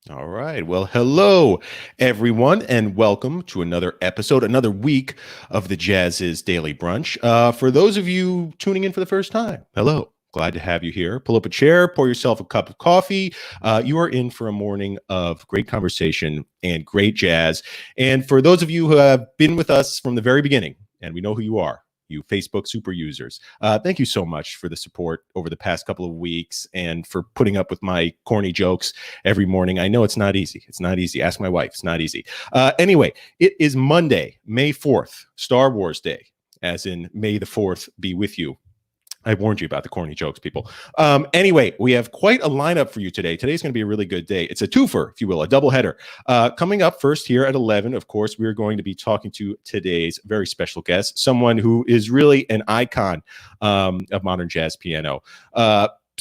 All right. Well, hello, everyone, and welcome to another episode, another week of the Jazziz Daily Brunch. For those of you tuning in for the first time, hello. Glad to have you here. Pull up a chair, pour yourself a cup of coffee. You are in for a morning of great conversation and great jazz. And for those of you who have been with us from the very beginning, and we know who you are, you Facebook super users. Thank you so much for the support over the past couple of weeks and for putting up with my corny jokes every morning. I know it's not easy. It's not easy. Ask my wife. It's not easy. Anyway, it is Monday, May 4th, Star Wars Day, as in May the 4th be with you. I warned you about the corny jokes, people. Anyway, we have quite a lineup for you today. Today's going to be a really good day. It's a twofer, if you will, a doubleheader. Coming up first here at 11, of course, we're going to be talking to today's very special guest, someone who is really an icon of modern jazz piano.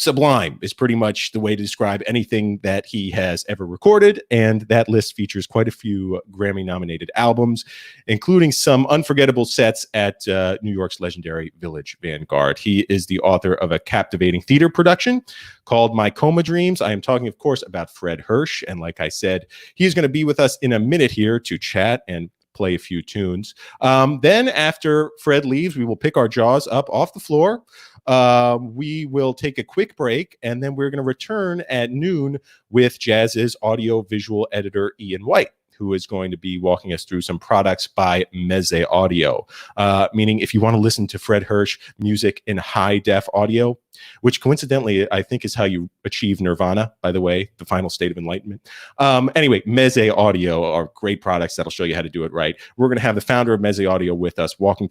Sublime is pretty much the way to describe anything that he has ever recorded, and that list features quite a few Grammy-nominated albums, including some unforgettable sets at New York's legendary Village Vanguard. He is the author of a captivating theater production called My Coma Dreams. I am talking, of course, about Fred Hersch, and like I said, he's going to be with us in a minute here to chat and play a few tunes. Then after Fred leaves, we will pick our jaws up off the floor. We will take a quick break, and then we're going to return at noon with Jazz's audio-visual editor, Ian White, who is going to be walking us through some products by Meze Audio, meaning if you want to listen to Fred Hersch music in high-def audio, which coincidentally, I think is how you achieve nirvana, by the way, the final state of enlightenment. Anyway, Meze Audio are great products that'll show you how to do it right. We're going to have the founder of Meze Audio with us, walking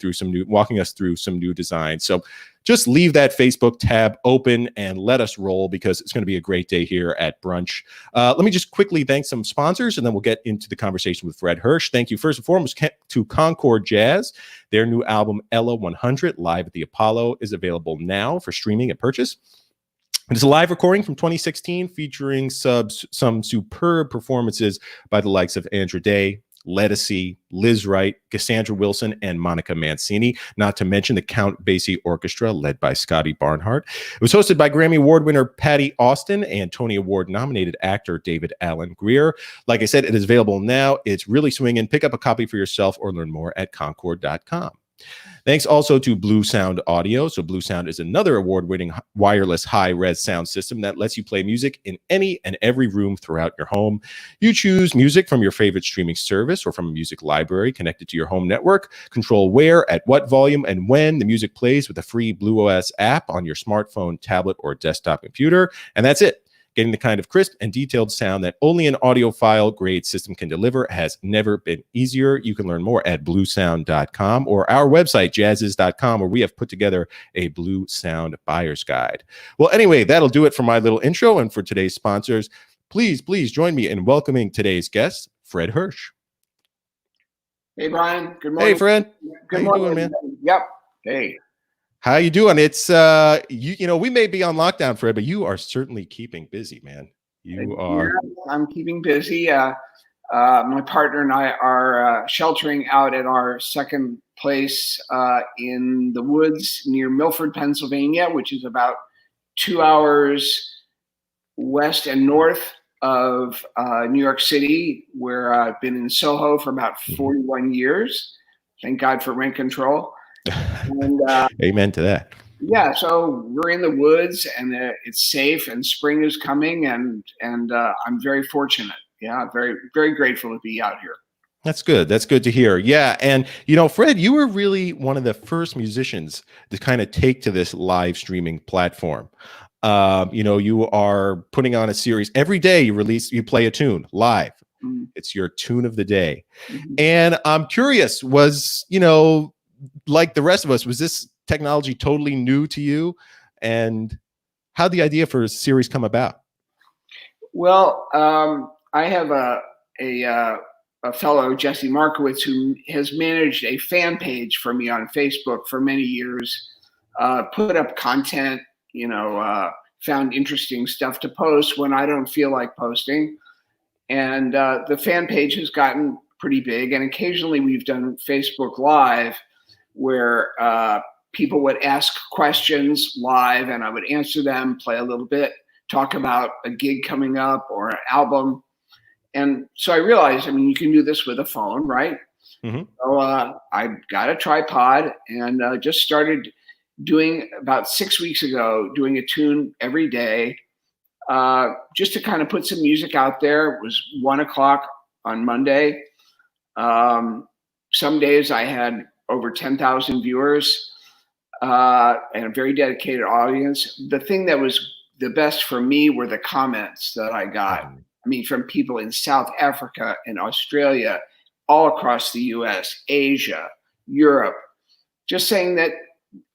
us through some new designs. So just leave that Facebook tab open and let us roll, because it's going to be a great day here at Brunch. Let me just quickly thank some sponsors, and then we'll get into the conversation with Fred Hersch. Thank you first and foremost to Concord Jazz. Their new album, Ella 100, live at the Apollo, is available now for streaming and purchase. It is a live recording from 2016 featuring some superb performances by the likes of Andra Day, Letticy, Liz Wright, Cassandra Wilson, and Monica Mancini, not to mention the Count Basie Orchestra led by Scotty Barnhart. It was hosted by Grammy Award winner Patty Austin and Tony Award nominated actor David Allen Greer. Like I said, it is available now. It's really swinging. Pick up a copy for yourself or learn more at concord.com. Thanks also to Blue Sound Audio. So Blue Sound is another award-winning wireless high-res sound system that lets you play music in any and every room throughout your home. You choose music from your favorite streaming service or from a music library connected to your home network. Control where, at what volume, and when the music plays with the free BlueOS app on your smartphone, tablet, or desktop computer. And that's it. Getting the kind of crisp and detailed sound that only an audiophile grade system can deliver has never been easier. You can learn more at bluesound.com or our website, jazziz.com, where we have put together a Blue Sound buyer's guide. Well, anyway, that'll do it for my little intro and for today's sponsors. Please join me in welcoming today's guest, Fred Hersch. Hey, Brian. Good morning. Hey, Fred. Good How morning, you doing, man? Yep. Hey. How you doing? It's you know, we may be on lockdown, Fred, but you are certainly keeping busy, man. You are. I'm keeping busy. My partner and I are sheltering out at our second place in the woods near Milford, Pennsylvania, which is about 2 hours west and north of New York City, where I've been in Soho for about 41 years. Thank God for rent control. And, amen to that. Yeah, so we're in the woods, and it's safe, and spring is coming, and I'm very fortunate. Yeah, very, very grateful to be out here. That's good. That's good to hear. Yeah, and you know, Fred, you were really one of the first musicians to kind of take to this live streaming platform. You know, you are putting on a series every day. You play a tune live. Mm-hmm. It's your tune of the day, and I'm curious. Was like the rest of us, was this technology totally new to you, and how'd the idea for a series come about? Well, I have a fellow, Jesse Markowitz, who has managed a fan page for me on Facebook for many years, put up content, found interesting stuff to post when I don't feel like posting. And the fan page has gotten pretty big. And occasionally we've done Facebook Live where people would ask questions live and I would answer them, play a little bit, talk about a gig coming up or an album. And so I realized, I mean, you can do this with a phone, right? Mm-hmm. So I got a tripod and just started doing about 6 weeks ago, doing a tune every day, just to kind of put some music out there. It was 1 o'clock on Monday. Some days I had over 10,000 viewers and a very dedicated audience. The thing that was the best for me were the comments that I got. I mean, from people in South Africa and Australia, all across the US, Asia, Europe, just saying that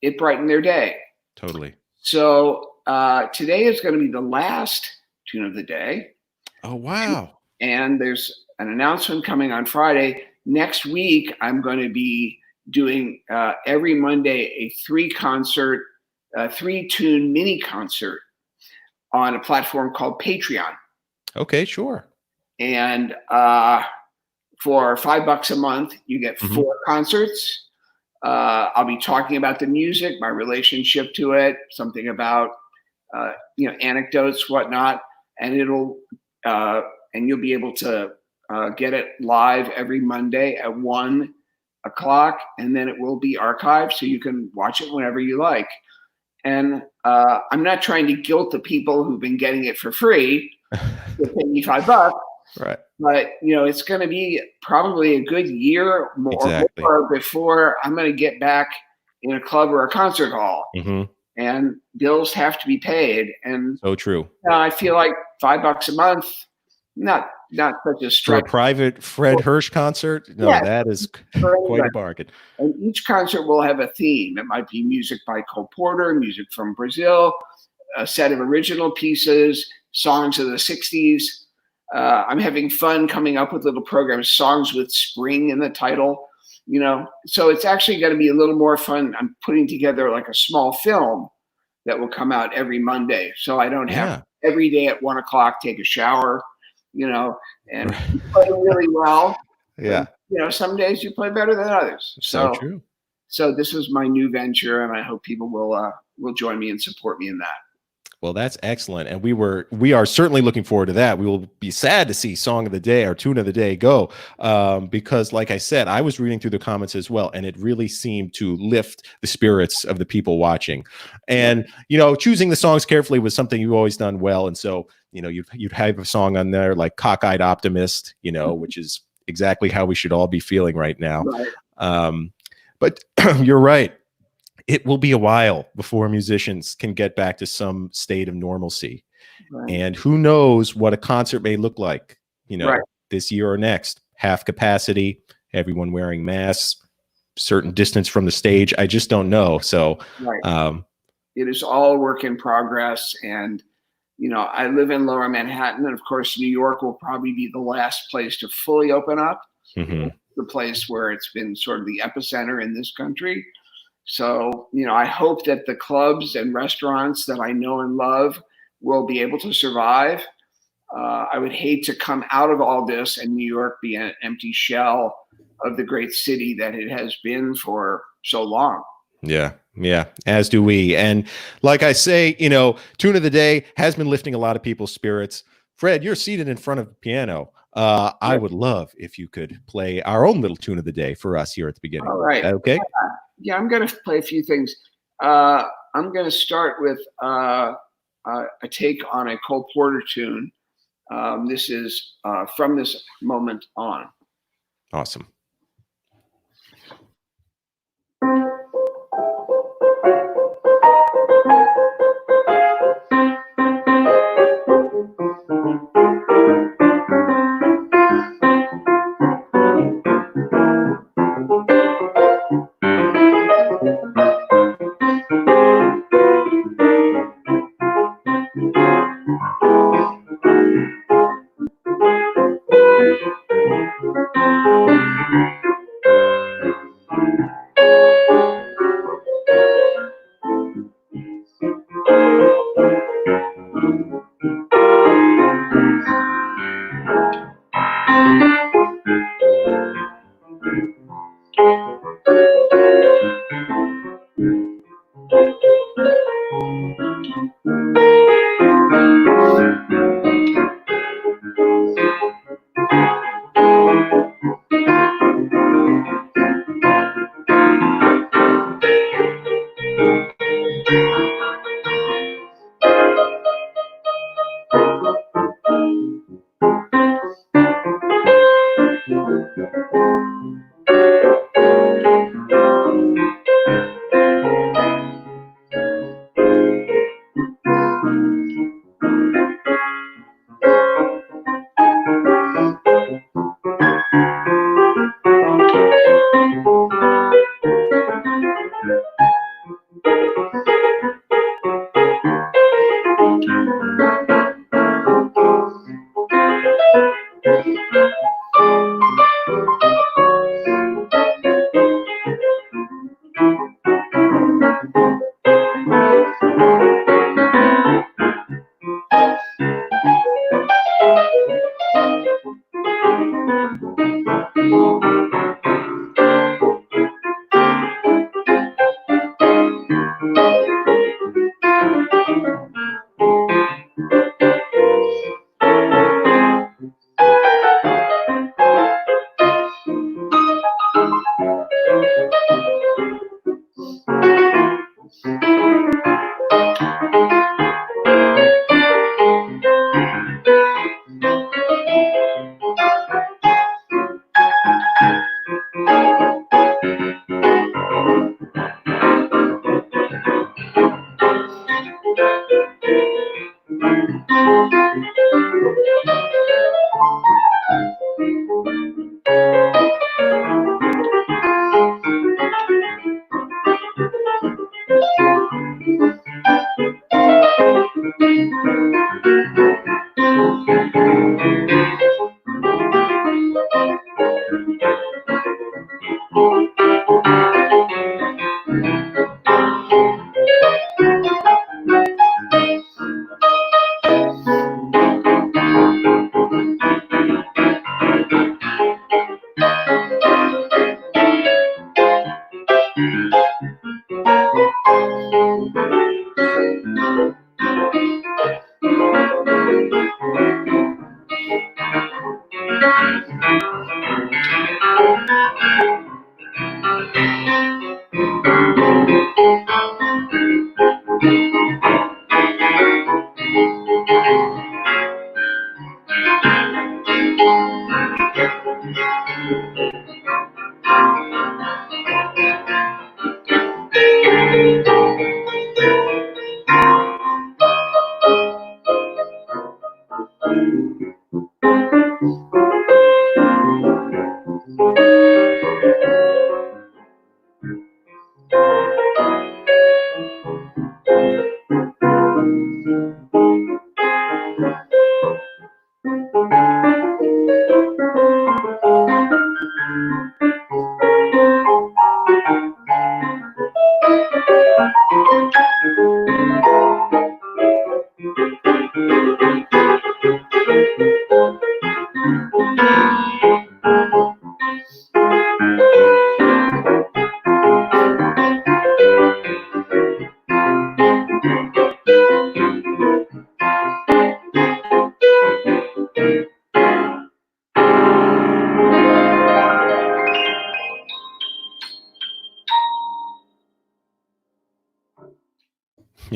it brightened their day. Totally. So today is going to be the last tune of the day. Oh, wow. And there's an announcement coming on Friday. Next week, I'm going to be doing every Monday a 3-tune mini concert on a platform called Patreon. Okay, sure. And for $5 a month, you get 4 concerts. I'll be talking about the music, my relationship to it, something about anecdotes, whatnot, and you'll be able to get it live every Monday at 1 o'clock, and then it will be archived, so you can watch it whenever you like. And I'm not trying to guilt the people who've been getting it for free to pay me $5. Right. But it's going to be probably a good year more before I'm going to get back in a club or a concert hall. And bills have to be paid. And so true. I feel like $5 a month, not such a stretch. For a private Fred Hirsch concert, that is quite a bargain. And each concert will have a theme. It might be music by Cole Porter, music from Brazil, a set of original pieces, songs of the 60s. I'm having fun coming up with little programs, songs with spring in the title, so it's actually going to be a little more fun. I'm putting together like a small film that will come out every Monday. So I don't have every day at 1 o'clock, take a shower, and play really well. Yeah. And, some days you play better than others. So true. So this is my new venture, and I hope people will join me and support me in that. Well, that's excellent. And we are certainly looking forward to that. We will be sad to see Song of the Day or Tune of the Day go, because like I said, I was reading through the comments as well, and it really seemed to lift the spirits of the people watching. And, choosing the songs carefully was something you've always done well. And so, you'd have a song on there like Cockeyed Optimist, which is exactly how we should all be feeling right now. Right. But you're right. It will be a while before musicians can get back to some state of normalcy. Right. And who knows what a concert may look like, this year or next. Half capacity, everyone wearing masks, certain distance from the stage. I just don't know. So it is all work in progress. And, I live in Lower Manhattan. And of course, New York will probably be the last place to fully open up. The place where it's been sort of the epicenter in this country. So, I hope that the clubs and restaurants that I know and love will be able to survive. I would hate to come out of all this and New York be an empty shell of the great city that it has been for so long. Yeah, as do we. And like I say, Tune of the Day has been lifting a lot of people's spirits. Fred, you're seated in front of the piano. I would love if you could play our own little Tune of the Day for us here at the beginning. All right. Okay. Yeah, I'm going to play a few things. I'm going to start with a take on a Cole Porter tune. This is From This Moment On. Awesome.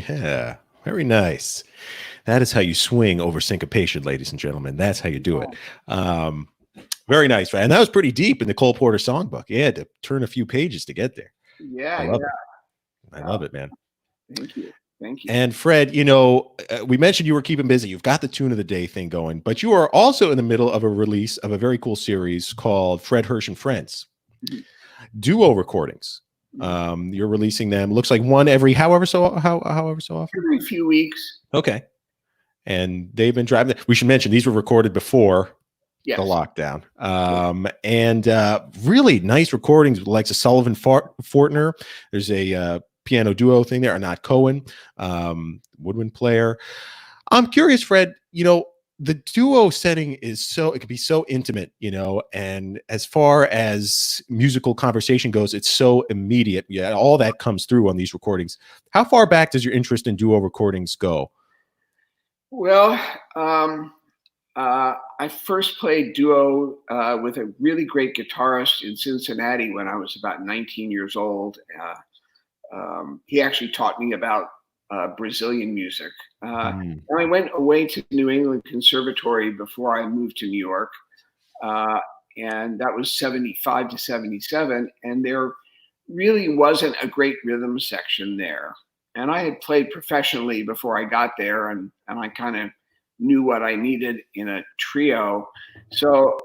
Yeah, very nice. That is how you swing over syncopation, ladies and gentlemen. That's how you do it. Very nice. And that was pretty deep in the Cole Porter songbook. You had to turn a few pages to get there. Yeah, I love it. I love it, man. Thank you. Thank you. And Fred, you know, we mentioned you were keeping busy. You've got the tune of the day thing going, but you are also in the middle of a release of a very cool series called Fred Hirsch and Friends. Duo recordings. You're releasing them. Looks like one every however so often. Every few weeks. Okay. And they've been driving. We should mention these were recorded before the lockdown. And really nice recordings with the likes of Sullivan Fortner. There's a piano duo thing there, Ornette Cohen, woodwind player. I'm curious, Fred, you know, the duo setting is it can be so intimate, you know, and as far as musical conversation goes, it's so immediate. Yeah, all that comes through on these recordings. How far back does your interest in duo recordings go? Well, I first played duo with a really great guitarist in Cincinnati when I was about 19 years old. He actually taught me about Brazilian music. And I went away to New England Conservatory before I moved to New York. And that was 75 to 77. And there really wasn't a great rhythm section there. And I had played professionally before I got there, and I kind of knew what I needed in a trio. So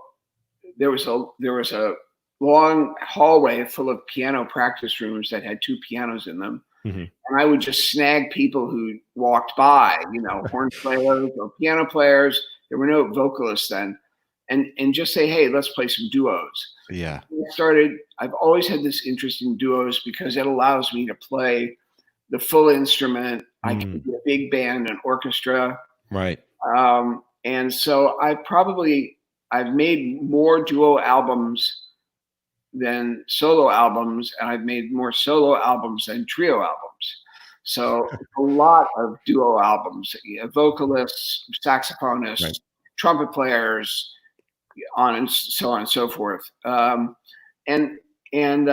there was a long hallway full of piano practice rooms that had two pianos in them. And I would just snag people who walked by, you know, horn players or piano players. There were no vocalists then. And just say, hey, let's play some duos. Yeah. I've always had this interest in duos because it allows me to play the full instrument. I can be a big band, an orchestra. Right. And so I probably I've made more duo albums than solo albums, and I've made more solo albums than trio albums. So a lot of duo albums, vocalists, saxophonists, Right. trumpet players, on and so on and so forth. And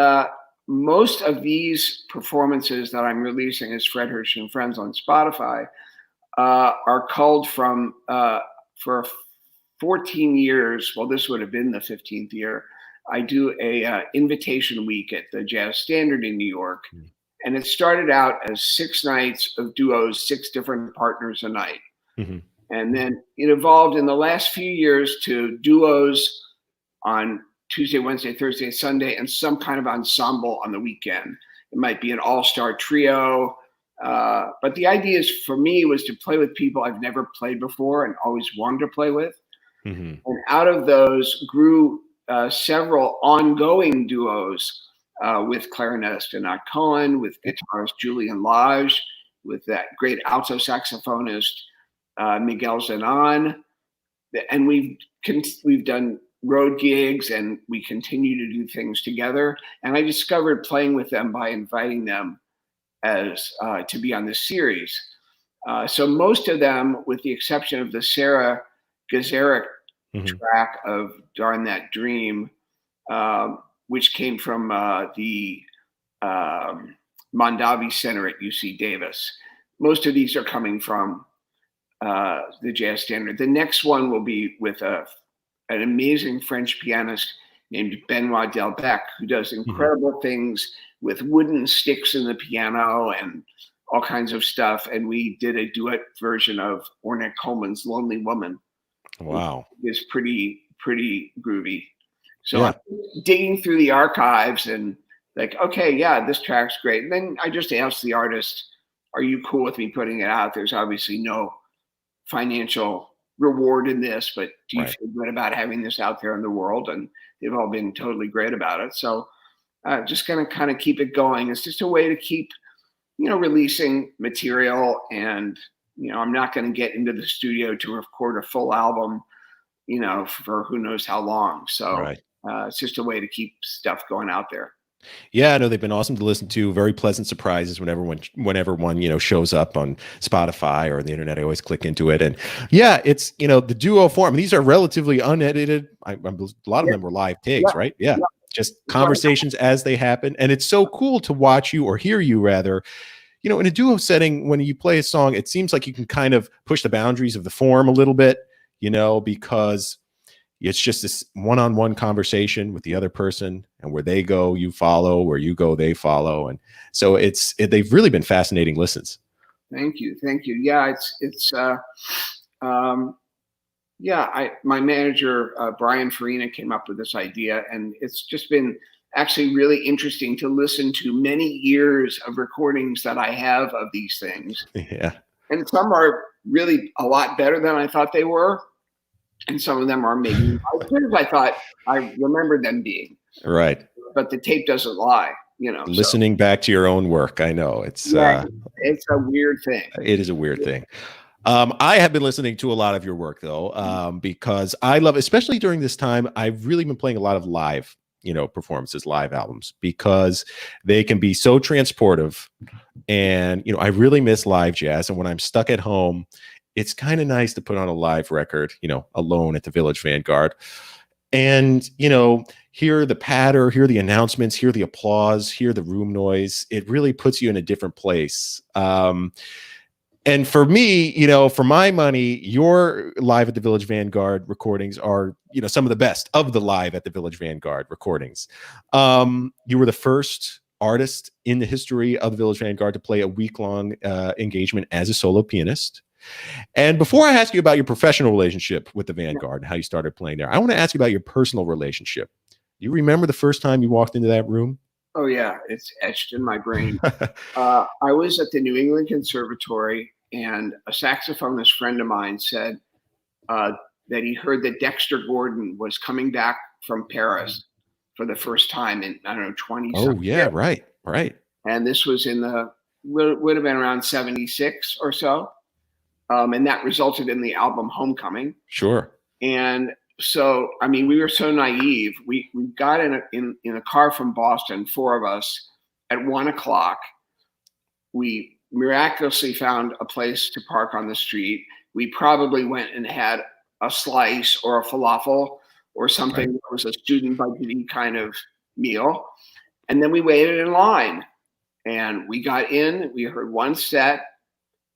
most of these performances that I'm releasing as Fred Hersch and Friends on Spotify are culled from for 14 years. Well, this would have been the 15th year. I do a invitation week at the Jazz Standard in New York. And it started out as 6 nights of duos, 6 different partners a night. Mm-hmm. And then it evolved in the last few years to duos on Tuesday, Wednesday, Thursday, Sunday, and some kind of ensemble on the weekend. It might be an all-star trio. But the idea is, for me, was to play with people I've never played before and always wanted to play with. Mm-hmm. And out of those grew several ongoing duos with clarinetist Ornette Coleman, with guitarist Julian Lage, with that great alto saxophonist Miguel Zenon. And we've done road gigs, and we continue to do things together. And I discovered playing with them by inviting them as to be on this series. So most of them, with the exception of the Sarah Gazarek track of Darn That Dream, which came from the Mondavi Center at UC Davis. Most of these are coming from the Jazz Standard. The next one will be with an amazing French pianist named Benoit Delbecq, who does incredible things with wooden sticks in the piano and all kinds of stuff. And we did a duet version of Ornette Coleman's Lonely Woman. Wow. It's pretty groovy. So I'm digging through the archives and like, okay, yeah, this track's great. And then I just asked the artist, are you cool with me putting it out? There's obviously no financial reward in this, but do you feel good about having this out there in the world? And they've all been totally great about it. So just going to kind of keep it going. It's just a way to keep, releasing material. And, I'm not going to get into the studio to record a full album, for who knows how long. So it's just a way to keep stuff going out there. Yeah, I know they've been awesome to listen to. Very pleasant surprises whenever one shows up on Spotify or the internet. I always click into it, and it's the duo form. These are relatively unedited. A lot of them were live takes, right? Yeah, just conversations as they happen, and it's so cool to watch you or hear you rather. In a duo setting, when you play a song, it seems like you can kind of push the boundaries of the form a little bit, because it's just this one-on-one conversation with the other person, and where they go, you follow, where you go, they follow. And so they've really been fascinating listens. Thank you. Yeah, my manager, Brian Farina, came up with this idea, and it's just been actually really interesting to listen to many years of recordings that I have of these things. Yeah. And some are really a lot better than I thought they were. And some of them are maybe as good as I thought I remembered them being. Right. But the tape doesn't lie, Listening back to your own work, I know it's a weird thing. It is a weird thing. I have been listening to a lot of your work though, because I love, especially during this time, I've really been playing a lot of live, performances, live albums, because they can be so transportive. And, I really miss live jazz. And when I'm stuck at home, it's kind of nice to put on a live record, alone at the Village Vanguard, and, hear the patter, hear the announcements, hear the applause, hear the room noise. It really puts you in a different place. And for me, for my money, your Live at the Village Vanguard recordings are, some of the best of the Live at the Village Vanguard recordings. You were the first artist in the history of the Village Vanguard to play a week-long engagement as a solo pianist. And before I ask you about your professional relationship with the Vanguard and how you started playing there, I want to ask you about your personal relationship. Do you remember the first time you walked into that room? Oh, yeah. It's etched in my brain. I was at the New England Conservatory, and a saxophonist friend of mine said that he heard that Dexter Gordon was coming back from Paris for the first time in, 20 Oh, yeah, years. Right. And this was would have been around 76 or so. And that resulted in the album Homecoming. Sure. And So, I mean, we were so naive. We got in a car from Boston, 4 of us, at 1 o'clock. We miraculously found a place to park on the street. We probably went and had a slice or a falafel or something that was a student budget kind of meal. And then we waited in line. And we got in, we heard one set,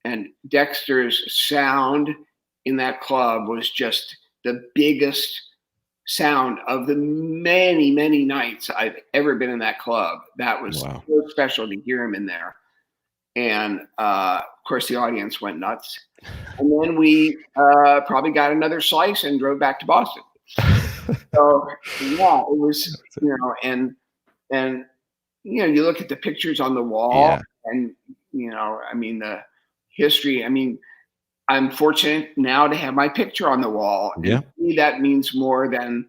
and Dexter's sound in that club was just the biggest sound of the many, many nights I've ever been in that club. That was so special to hear him in there. And of course, the audience went nuts. And then we probably got another slice and drove back to Boston. So yeah, it was, and you look at the pictures on the wall, and I mean the history. I mean, I'm fortunate now to have my picture on the wall. And to me, that means more than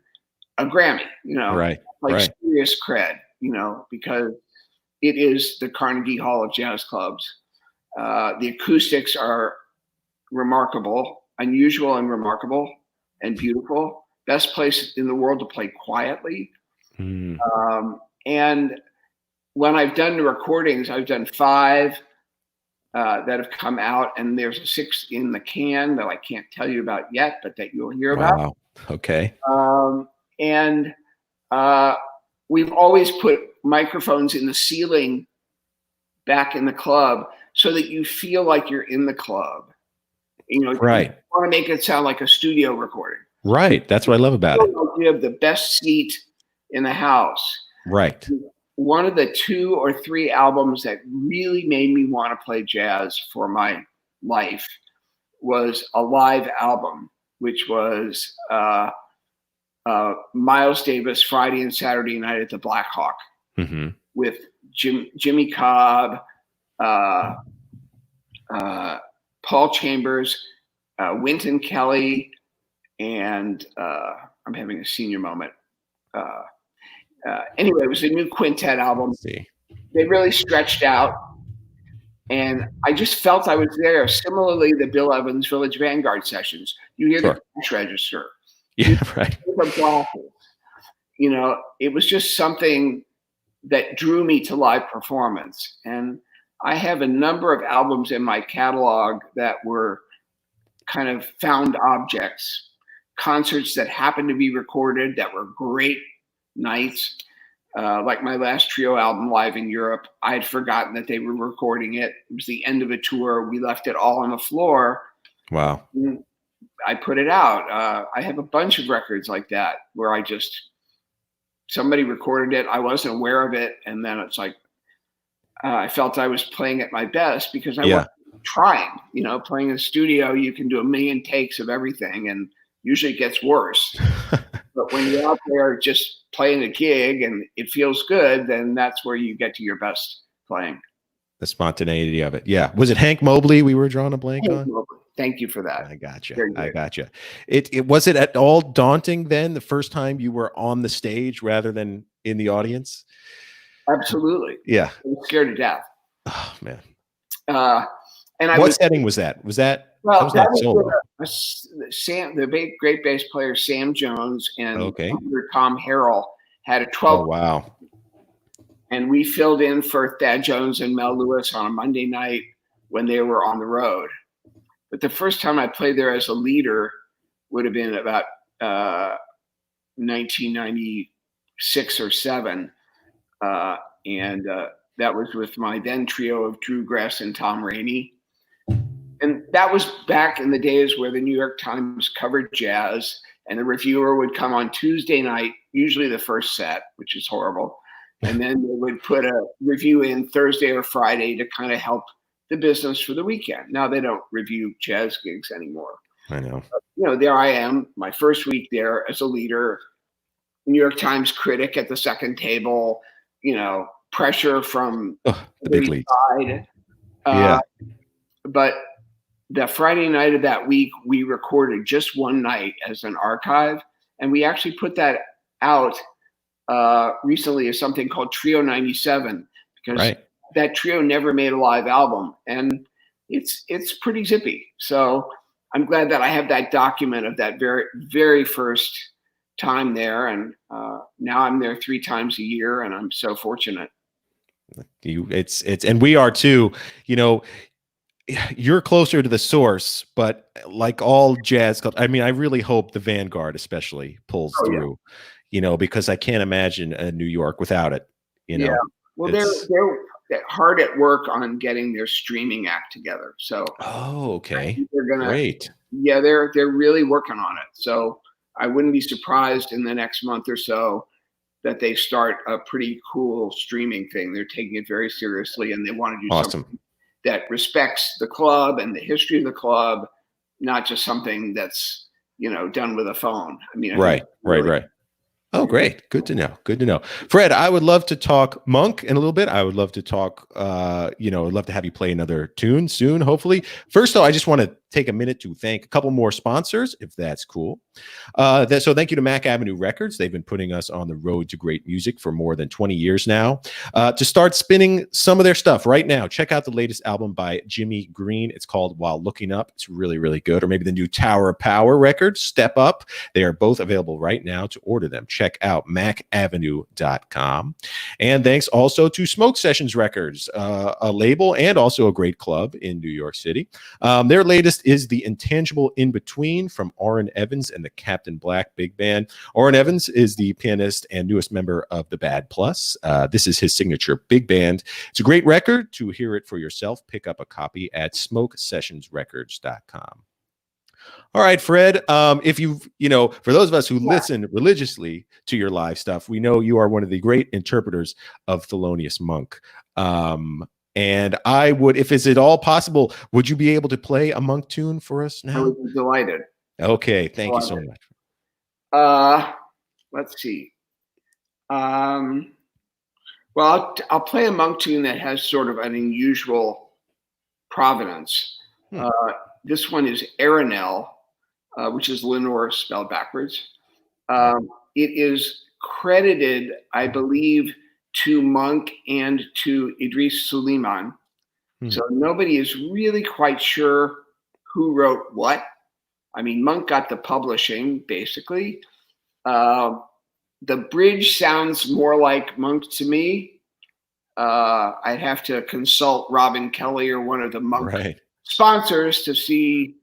a Grammy. Serious cred. Because it is the Carnegie Hall of Jazz Clubs. The acoustics are remarkable, unusual and remarkable and beautiful. Best place in the world to play quietly. And when I've done the recordings, I've done 5 that have come out, and there's a 6th in the can that I can't tell you about yet, but that you'll hear about. Okay. And we've always put microphones in the ceiling back in the club so that you feel like you're in the club. You want to make it sound like a studio recording. Right. That's what I love about it. You have the best seat in the house. Right. One of the 2 or 3 albums that really made me want to play jazz for my life was a live album, which was Miles Davis Friday and Saturday Night at the Black Hawk with Jimmy Cobb, Paul Chambers, Wynton Kelly, and I'm having a senior moment. Anyway, it was a new quintet album. They really stretched out, and I just felt I was there. Similarly, the Bill Evans Village Vanguard sessions. You hear the cash register. Yeah, right. It was just something that drew me to live performance. And I have a number of albums in my catalog that were kind of found objects, concerts that happened to be recorded that were great nights. Like my last trio album, Live in Europe, I had forgotten that they were recording it. It was the end of a tour. We left it all on the floor. Wow. I put it out. I have a bunch of records like that where somebody recorded it. I wasn't aware of it. And then it's like, I felt I was playing at my best because I wasn't trying. Playing in the studio, you can do a million takes of everything, and usually it gets worse. But when you're out there just playing a gig and it feels good, then that's where you get to your best playing. The spontaneity of it. Yeah. Was it Hank Mobley we were drawing a blank on? Mobley. Thank you for that. I gotcha. It was it at all daunting then the first time you were on the stage rather than in the audience? Absolutely. Yeah. I was scared to death. Oh man. What setting was that? That was the great bass player Sam Jones and Tom Harrell had a 12. Oh wow. And we filled in for Thad Jones and Mel Lewis on a Monday night when they were on the road. But the first time I played there as a leader would have been about 1996 or 7. And that was with my then trio of Drew Gress and Tom Rainey. And that was back in the days where the New York Times covered jazz, and the reviewer would come on Tuesday night, usually the first set, which is horrible. And then they would put a review in Thursday or Friday to kind of help the business for the weekend. Now they don't review jazz gigs anymore. I know. But, there I am, my first week there as a leader, New York Times critic at the second table, pressure from the big league side. But the Friday night of that week, we recorded just one night as an archive, and we actually put that out recently as something called Trio 97, because that trio never made a live album, and it's pretty zippy. So I'm glad that I have that document of that very, very first time there. And now I'm there 3 times a year, and I'm so fortunate. And we are too, you know, you're closer to the source, but like all jazz clubs, I mean, I really hope the Vanguard especially pulls Oh, yeah. through, because I can't imagine New York without it, Yeah. Well, they're hard at work on getting their streaming act together. So Oh, I okay. think they're gonna, Great. yeah, they're really working on it. So I wouldn't be surprised in the next month or so that they start a pretty cool streaming thing. They're taking it very seriously, and they want to do something Awesome. that respects the club and the history of the club, not just something that's, done with a phone. I mean, I think Right, right, really, right. Oh, great. Good to know. Good to know. Fred, I would love to talk Monk in a little bit. I would love to talk, I'd love to have you play another tune soon, hopefully. First, though, I just want to take a minute to thank a couple more sponsors, if that's cool. So thank you to Mac Avenue Records. They've been putting us on the road to great music for more than 20 years now. To start spinning some of their stuff right now, check out the latest album by Jimmy Green. It's called While Looking Up. It's really, really good. Or maybe the new Tower of Power record, Step Up. They are both available right now to order them. Check out macavenue.com. And thanks also to Smoke Sessions Records, a label and also a great club in New York City. Their latest is The Intangible In Between from Orrin Evans and the Captain Black Big Band. Orrin Evans is the pianist and newest member of the Bad Plus. This is his signature big band. It's a great record. To hear it for yourself, pick up a copy at smokesessionsrecords.com. All right, Fred. If for those of us who listen religiously to your live stuff, we know you are one of the great interpreters of Thelonious Monk. And I would, if is it all possible, would you be able to play a Monk tune for us I now? would be delighted. Okay, thank you so much. Let's see. Well, I'll play a Monk tune that has sort of an unusual provenance. This one is Aranel, which is Lenore spelled backwards. It is credited, I believe, to Monk and to Idris Suleiman. So nobody is really quite sure who wrote what. I mean, Monk got the publishing, basically. The bridge sounds more like Monk to me. I'd have to consult Robin Kelly or one of the Monk sponsors to see,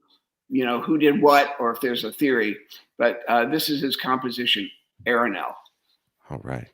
who did what or if there's a theory. But this is his composition, Aranel. All right.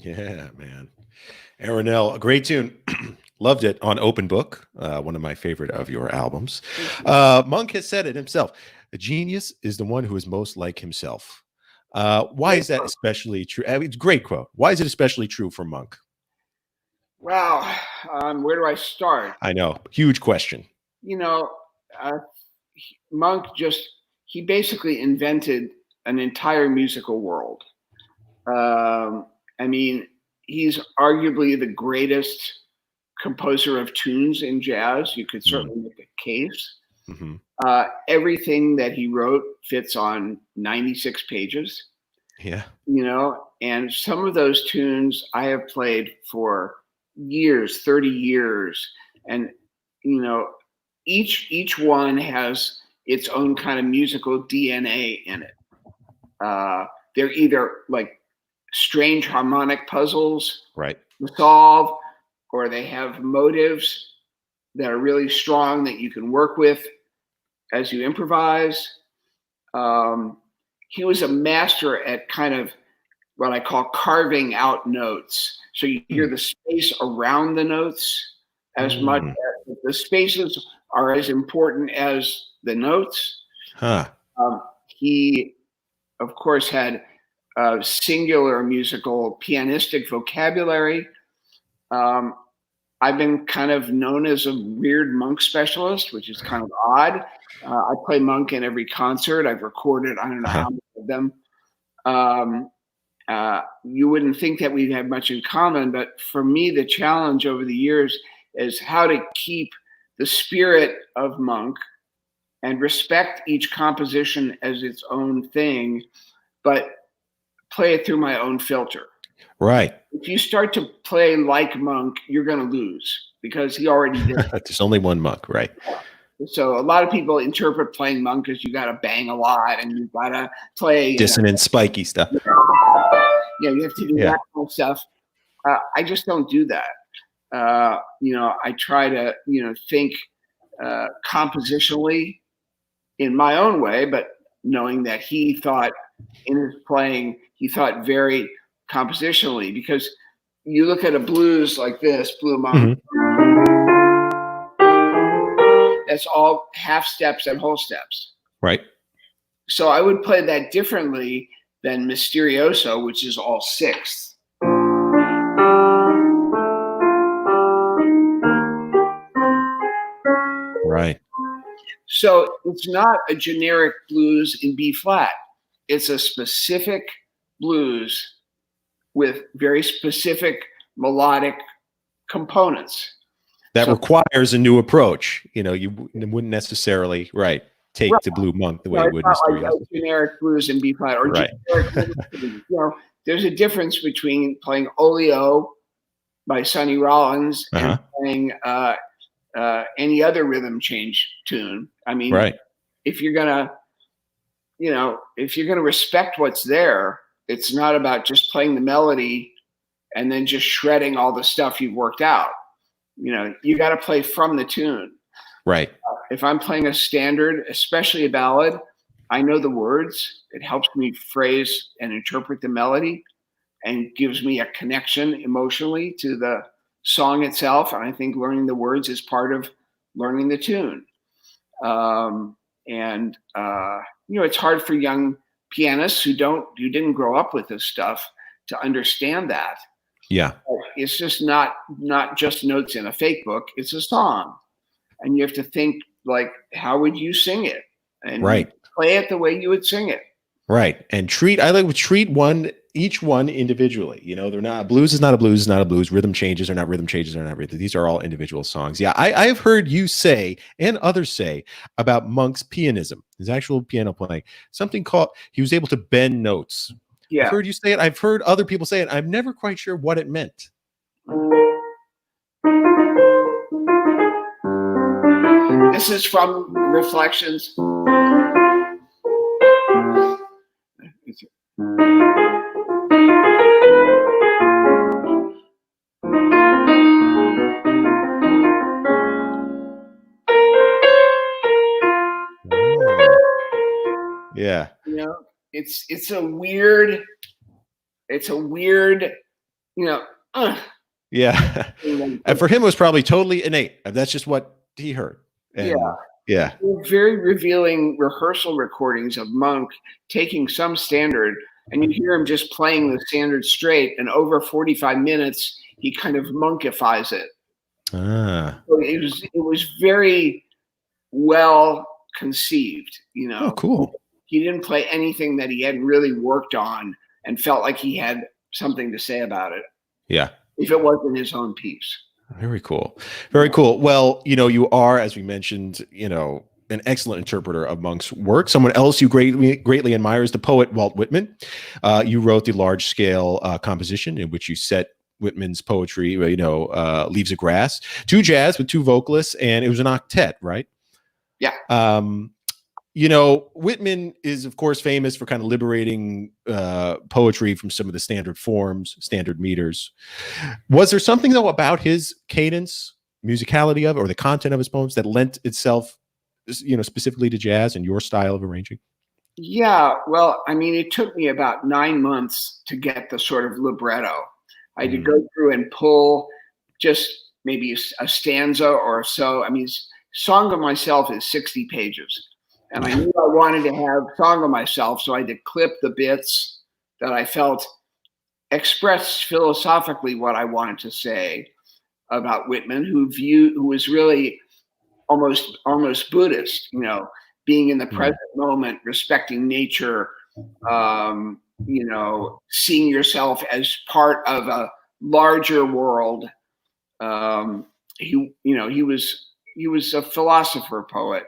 Yeah, man. Aronell, a great tune. Loved it on Open Book, one of my favorite of your albums. Monk has said it himself. A genius is the one who is most like himself. Why is that especially true? I mean, it's a great quote. Why is it especially true for Monk? Wow. Where do I start? I know. Huge question. You know, Monk he basically invented an entire musical world. I mean, he's arguably the greatest composer of tunes in jazz. You could certainly make a case. Mm-hmm. Everything that he wrote fits on 96 pages. Yeah. You know, and some of those tunes I have played for years, 30 years. And, you know, each one has its own kind of musical DNA in it. They're either like strange harmonic puzzles right to solve, or they have motives that are really strong that you can work with as you improvise. He was a master at kind of what I call carving out notes. So you hear the space around the notes as much as the spaces are as important as the notes. He, of course, had a singular musical pianistic vocabulary. I've been kind of known as a weird Monk specialist, which is kind of odd. I play Monk in every concert. I've recorded, I don't know how many of them. You wouldn't think that we'd have much in common, but for me, the challenge over the years is how to keep the spirit of Monk and respect each composition as its own thing, but play it through my own filter. Right. If you start to play like Monk, you're going to lose because he already did. There's only one Monk, right? So a lot of people interpret playing Monk as you got to bang a lot and you've got to play dissonant, spiky stuff. Yeah, you have to do that kind of stuff. I just don't do that. You know, I try to, you know, think compositionally in my own way, but knowing that he thought in his playing, he thought very compositionally, because you look at a blues like this, Blue Monk, that's all half steps and whole steps. Right. So I would play that differently than Mysterioso, which is all sixths. Right. So it's not a generic blues in B flat. It's a specific blues with very specific melodic components. That So requires a new approach. You know, you wouldn't necessarily take right. the blue monk the way No, you it's would not in like Mystery. generic blues in B flat or Right. generic blues. There's a difference between playing Oleo by Sonny Rollins and playing any other rhythm change tune. I mean, Right. if you're gonna respect what's there, it's not about just playing the melody and then just shredding all the stuff you've worked out. You got to play from the tune. Right. If I'm playing a standard, especially a ballad, I know the words. It helps me phrase and interpret the melody and gives me a connection emotionally to the song itself. And I think learning the words is part of learning the tune. It's hard for young pianists who didn't grow up with this stuff to understand that. Yeah. It's just not just notes in a fake book. It's a song. And you have to think, like, how would you sing it? And play it the way you would sing it. Right. And treat each one individually. They're not, blues is not a blues, is not a blues. Rhythm changes are not rhythm changes are not rhythm. These are all individual songs. Yeah. I've heard you say and others say about Monk's pianism, his actual piano playing, something called, he was able to bend notes. Yeah. I've heard you say it. I've heard other people say it. I'm never quite sure what it meant. This is from Reflections. Yeah. It's a weird, Yeah. And for him, it was probably totally innate. That's just what he heard. And yeah. Very revealing rehearsal recordings of Monk taking some standard, and you hear him just playing the standard straight, and over 45 minutes, he kind of monkifies it. So it was very well conceived, Oh, cool. He didn't play anything that he hadn't really worked on and felt like he had something to say about it. Yeah. If it wasn't his own piece. Very cool. Very cool. Well, you are, as we mentioned, an excellent interpreter of Monk's work. Someone else you greatly admire is the poet Walt Whitman. You wrote the large-scale composition in which you set Whitman's poetry, Leaves of Grass, to jazz with two vocalists, and it was an octet, right? Yeah. Whitman is, of course, famous for kind of liberating poetry from some of the standard forms, standard meters. Was there something, though, about his cadence, musicality of it, or the content of his poems that lent itself, specifically to jazz and your style of arranging? Yeah, well, I mean, it took me about 9 months to get the sort of libretto. I had to go through and pull just maybe a stanza or so. I mean, Song of Myself is 60 pages. And I knew I wanted to have Song of Myself, so I had to clip the bits that I felt expressed philosophically what I wanted to say about Whitman, who was really almost Buddhist, being in the present moment, respecting nature, seeing yourself as part of a larger world. He was a philosopher poet.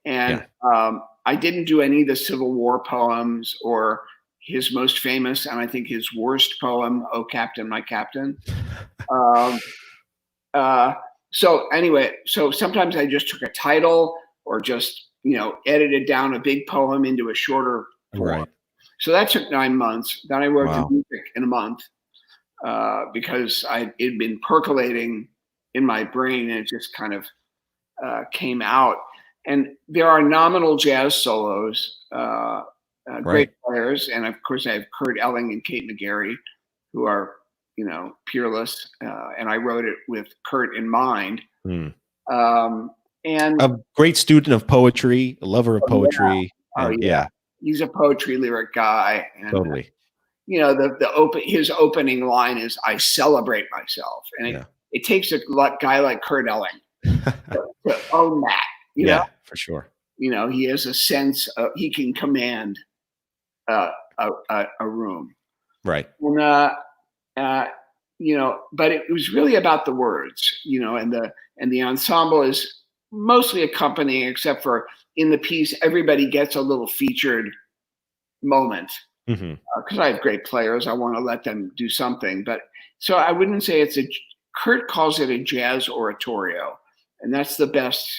And I didn't do any of the Civil War poems or his most famous, and I think his worst poem, "Oh Captain, My Captain." So sometimes I just took a title or just, edited down a big poem into a shorter form. Right. So that took 9 months. Then I wrote the music in a month because it'd been percolating in my brain, and it just kind of came out. And there are nominal jazz solos, great players. And of course I have Kurt Elling and Kate McGarry, who are, peerless. And I wrote it with Kurt in mind. And a great student of poetry, a lover of poetry. He's a poetry lyric guy. And, totally. His opening line is, "I celebrate myself." And it takes a guy like Kurt Elling to own that. You know? For sure. He has a sense of, he can command a room. Right. And but it was really about the words, and the ensemble is mostly accompanying, except for in the piece, everybody gets a little featured moment. Hmm. Because I have great players, I want to let them do something. But so I wouldn't say Kurt calls it a jazz oratorio, and that's the best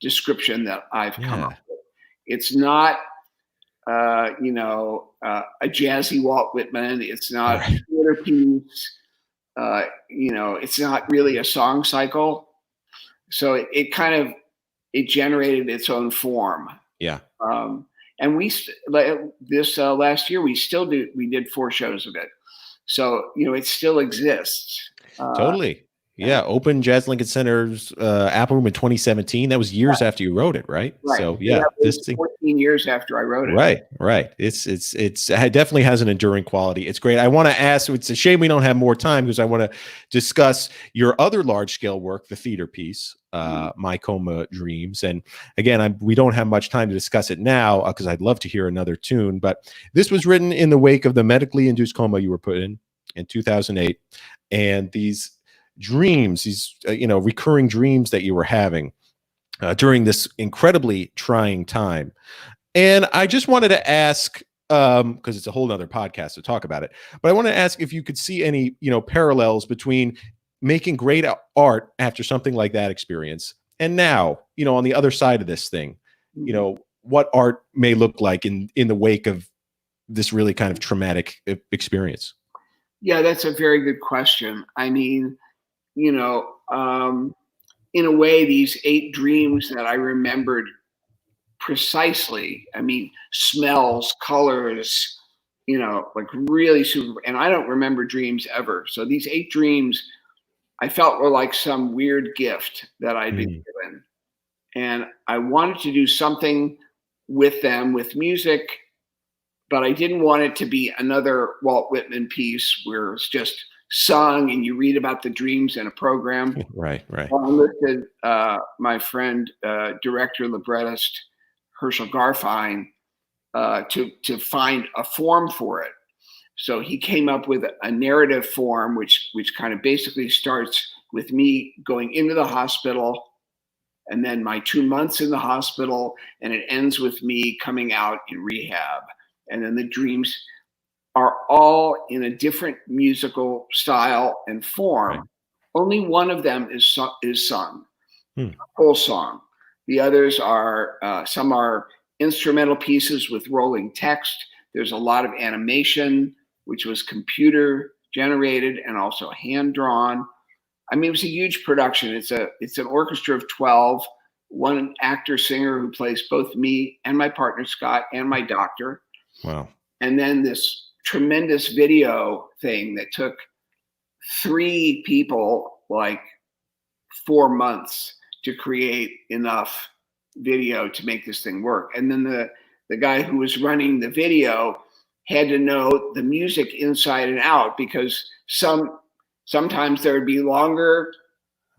description that I've come up with. It's not, a jazzy Walt Whitman. It's not a theater piece. It's not really a song cycle. So it generated its own form. Yeah. And this last year we did 4 shows of it. So, it still exists. Totally. Yeah. Open Jazz Lincoln Center's Apple Room in 2017. That was years after you wrote it, right? Right. So yeah, this thing 14 years after I wrote it. Right. It definitely has an enduring quality. It's great. I want to ask, it's a shame we don't have more time because I want to discuss your other large scale work, the theater piece, My Coma Dreams. And again, we don't have much time to discuss it now because I'd love to hear another tune, but this was written in the wake of the medically induced coma you were put in 2008. And these dreams, these recurring dreams that you were having during this incredibly trying time. And I just wanted to ask, because it's a whole nother podcast to talk about it, but I want to ask if you could see any parallels between making great art after something like that experience and now, on the other side of this thing, what art may look like in the wake of this really kind of traumatic experience. Yeah, that's a very good question. I mean, in a way, these 8 dreams that I remembered precisely, I mean, smells, colors, like really super, and I don't remember dreams ever. So these 8 dreams I felt were like some weird gift that I'd been given. And I wanted to do something with them, with music, but I didn't want it to be another Walt Whitman piece where it's just sung and you read about the dreams in a program. Right. I enlisted my friend, director, librettist Herschel Garfine, to find a form for it. So he came up with a narrative form, which kind of basically starts with me going into the hospital, and then my 2 months in the hospital, and it ends with me coming out in rehab, and then the dreams are all in a different musical style and form. Right. Only one of them is sung, a whole song. The others are, some are instrumental pieces with rolling text. There's a lot of animation, which was computer generated and also hand drawn. I mean, it was a huge production. It's an orchestra of 12, one actor singer who plays both me and my partner Scott and my doctor. Wow. And then this tremendous video thing that took 3 people like 4 months to create enough video to make this thing work. And then the guy who was running the video had to know the music inside and out, because sometimes there would be longer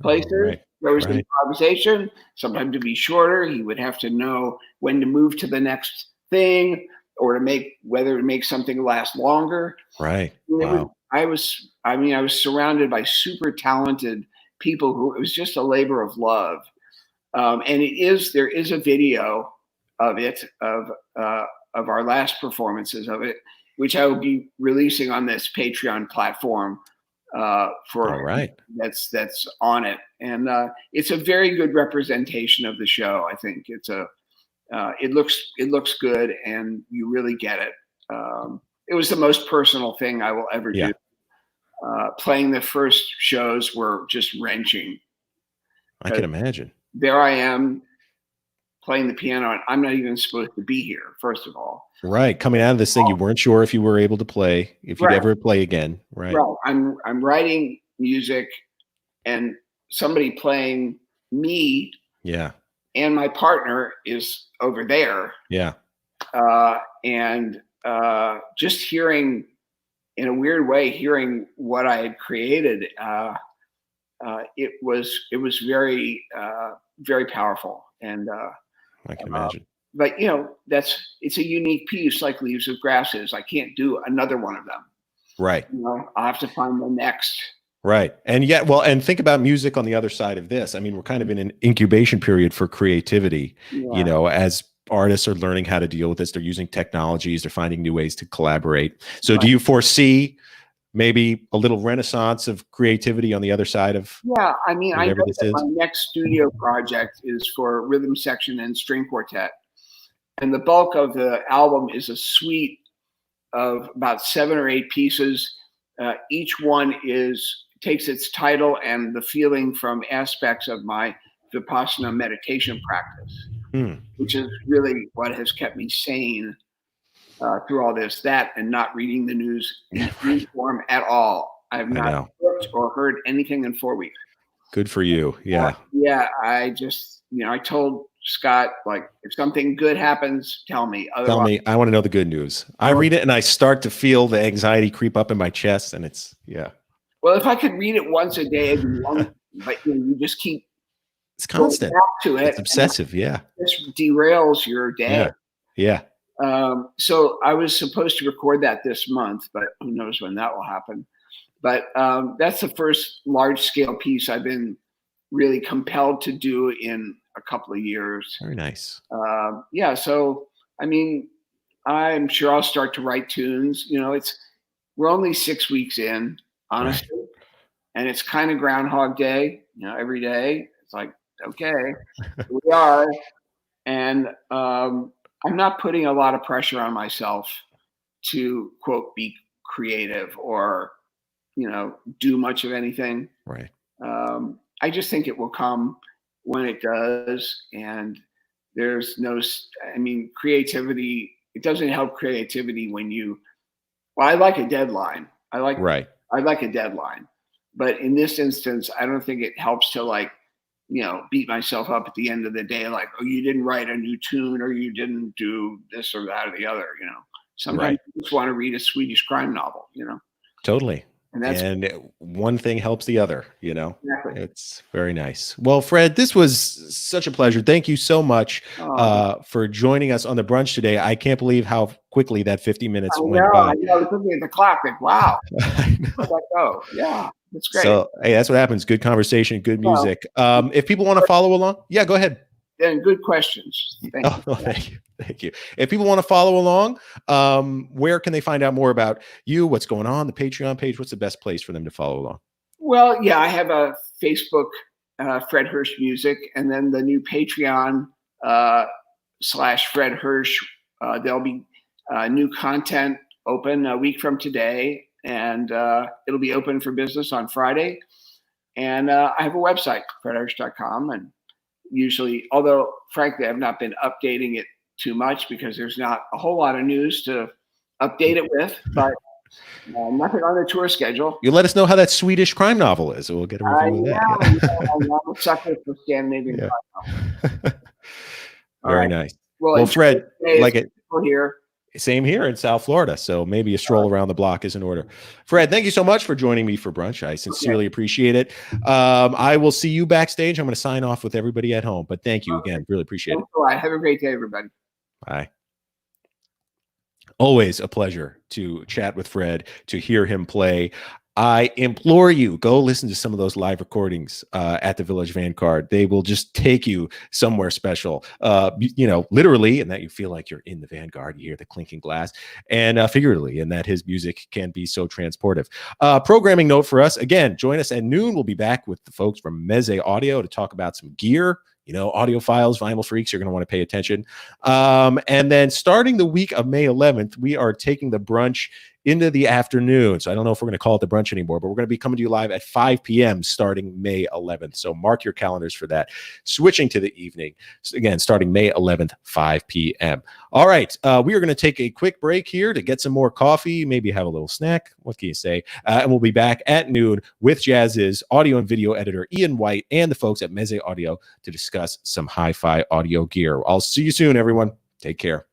places. Right. There was improvisation. Sometimes to be shorter, he would have to know when to move to the next thing, or whether to make something last longer. Right. Wow. I was surrounded by super talented people who, it was just a labor of love. And there is a video of it, of our last performances of it, which I will be releasing on this Patreon platform that's on it. And it's a very good representation of the show. I think it looks good, and you really get it. It was the most personal thing I will ever do. Playing the first shows were just wrenching. I can imagine. There I am playing the piano, and I'm not even supposed to be here, first of all. Right. Coming out of this thing, you weren't sure if you were able to play, if you'd ever play again. Right. I'm writing music, and somebody playing me. Yeah. And my partner is over there. Yeah. And just hearing, in a weird way, hearing what I had created, it was very, very powerful. And I can imagine. But it's a unique piece, like Leaves of Grass is. I can't do another one of them. Right. I'll have to find the next. Right. And yet, well, and think about music on the other side of this. I mean, we're kind of in an incubation period for creativity, as artists are learning how to deal with this. They're using technologies, they're finding new ways to collaborate. So do you foresee maybe a little renaissance of creativity on the other side of I mean, I know that is? my next studio project is for rhythm section and string quartet. And the bulk of the album is a suite of about 7 or 8 pieces. Each one takes its title and the feeling from aspects of my Vipassana meditation practice, which is really what has kept me sane through all this. That and not reading the news in any form at all. I have not looked or heard anything in 4 weeks. Good for you. Yeah. I just, I told Scott, like, if something good happens, tell me. Otherwise, tell me. I want to know the good news. I read it and I start to feel the anxiety creep up in my chest, and it's Well, if I could read it once a day, it'd be long, but you just keep. It's constant. Back to it. It's obsessive. Yeah. This derails your day. Yeah. So I was supposed to record that this month, but who knows when that will happen. But that's the first large scale piece I've been really compelled to do in a couple of years. Very nice. So, I mean, I'm sure I'll start to write tunes. We're only 6 weeks in, honestly. Right. And it's kind of Groundhog Day, every day. It's like, okay, here we are. And I'm not putting a lot of pressure on myself to, quote, be creative or, do much of anything. Right. I just think it will come when it does. And there's creativity, it doesn't help creativity when I like a deadline. I like a deadline. But in this instance, I don't think it helps to beat myself up at the end of the day, like, oh, you didn't write a new tune or you didn't do this or that or the other, Sometimes you just want to read a Swedish crime novel, Totally. And one thing helps the other, Exactly. It's very nice. Well, Fred, this was such a pleasure. Thank you so much for joining us on the brunch today. I can't believe how quickly that 50 minutes went by. I was looking at the clock, like, wow. Yeah, that's great. So, hey, that's what happens. Good conversation, good music. If people want to follow along, go ahead. And good questions. Thank you. Thank you. If people want to follow along, where can they find out more about you? What's going on? The Patreon page? What's the best place for them to follow along? Well, I have a Facebook, Fred Hirsch Music, and then the new Patreon /Fred Hirsch. There'll be new content open a week from today, and it'll be open for business on Friday. And I have a website, fredhirsch.com, and usually, although frankly, I've not been updating it too much because there's not a whole lot of news to update it with, but nothing on the tour schedule. You let us know how that Swedish crime novel is. We'll get a review of that. I'm a sucker for Scandinavian crime novels. Very nice. Well, Fred, like it here. Same here in South Florida. So maybe a stroll around the block is in order. Fred, thank you so much for joining me for brunch. I sincerely appreciate it. I will see you backstage. I'm going to sign off with everybody at home, but thank you again. Really appreciate it. All right. Have a great day, everybody. Bye. Always a pleasure to chat with Fred, to hear him play. I implore you, go listen to some of those live recordings at the Village Vanguard. They will just take you somewhere special, literally, and that you feel like you're in the Vanguard. You hear the clinking glass, and figuratively, and that his music can be so transportive. Programming note for us, again, join us at noon. We'll be back with the folks from Meze Audio to talk about some gear. Audiophiles, vinyl freaks, you're going to want to pay attention. And then starting the week of May 11th, we are taking the brunch into the afternoon. So I don't know if we're going to call it the brunch anymore, but we're going to be coming to you live at 5 p.m. starting May 11th. So mark your calendars for that. Switching to the evening, again, starting May 11th, 5 p.m. All right. We are going to take a quick break here to get some more coffee, maybe have a little snack. What can you say? And we'll be back at noon with Jazziz, audio and video editor Ian White, and the folks at Meze Audio to discuss some hi-fi audio gear. I'll see you soon, everyone. Take care.